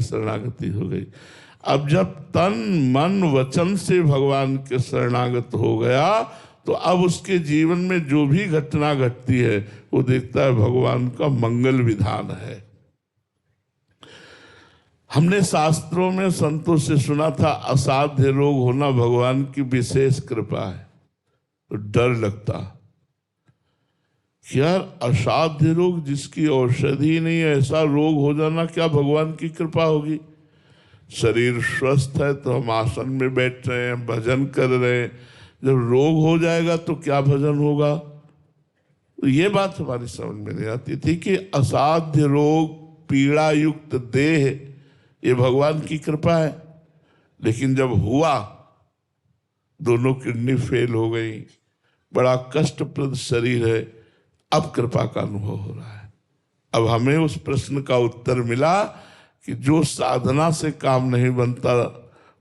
शरणागति हो गई। अब जब तन मन वचन से भगवान के शरणागत हो गया तो अब उसके जीवन में जो भी घटना घटती है वो देखता है भगवान का मंगल विधान है। हमने शास्त्रों में संतों से सुना था असाध्य रोग होना भगवान की विशेष कृपा है, तो डर लगता यार असाध्य रोग जिसकी औषधि नहीं है, ऐसा रोग हो जाना क्या भगवान की कृपा होगी? शरीर स्वस्थ है तो हम आसन में बैठ रहे हैं, भजन कर रहे हैं, जब रोग हो जाएगा तो क्या भजन होगा? तो ये बात हमारी समझ में नहीं आती थी कि असाध्य रोग, पीड़ा युक्त देह, ये भगवान की कृपा है। लेकिन जब हुआ, दोनों किडनी फेल हो गई, बड़ा कष्टप्रद शरीर है, अब कृपा का अनुभव हो रहा है। अब हमें उस प्रश्न का उत्तर मिला कि जो साधना से काम नहीं बनता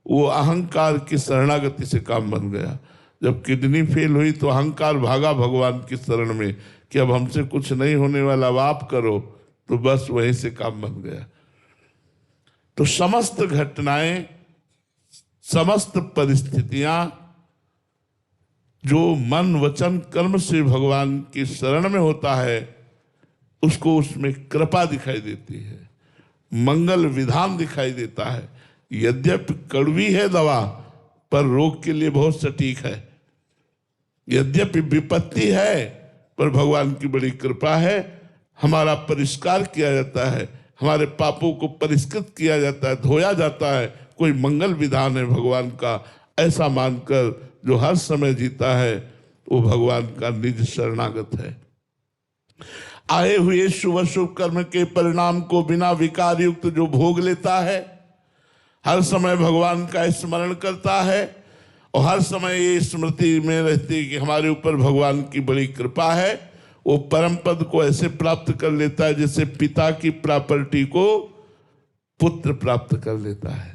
वो अहंकार की शरणागति से काम बन गया। जब किडनी फेल हुई तो अहंकार भागा भगवान की शरण में कि अब हमसे कुछ नहीं होने वाला, अब आप करो, तो बस वहीं से काम बन गया। तो समस्त घटनाएं, समस्त परिस्थितियां जो मन वचन कर्म से भगवान की शरण में होता है उसको उसमें कृपा दिखाई देती है, मंगल विधान दिखाई देता है। यद्यपि कड़वी है दवा पर रोग के लिए बहुत सटीक है, यद्यपि विपत्ति है पर भगवान की बड़ी कृपा है, हमारा परिष्कार किया जाता है, हमारे पापों को परिष्कृत किया जाता है, धोया जाता है, कोई मंगल विधान है भगवान का। ऐसा मानकर जो हर समय जीता है वो भगवान का निज शरणागत है। आए हुए शुभ शुभ कर्म के परिणाम को बिना विकार युक्त जो भोग लेता है, हर समय भगवान का स्मरण करता है और हर समय ये स्मृति में रहती है कि हमारे ऊपर भगवान की बड़ी कृपा है, वो परम पद को ऐसे प्राप्त कर लेता है जैसे पिता की प्रॉपर्टी को पुत्र प्राप्त कर लेता है।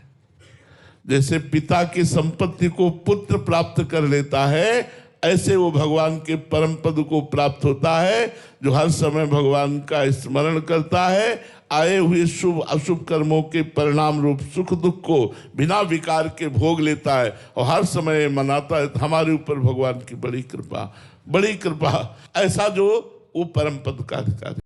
जैसे पिता की संपत्ति को पुत्र प्राप्त कर लेता है, ऐसे वो भगवान के परम पद को प्राप्त होता है जो हर समय भगवान का स्मरण करता है, आए हुए शुभ अशुभ कर्मों के परिणाम रूप सुख दुख को बिना विकार के भोग लेता है और हर समय मनाता है हमारे ऊपर भगवान की बड़ी कृपा, बड़ी कृपा। ऐसा जो वो परम पद का अधिकारी।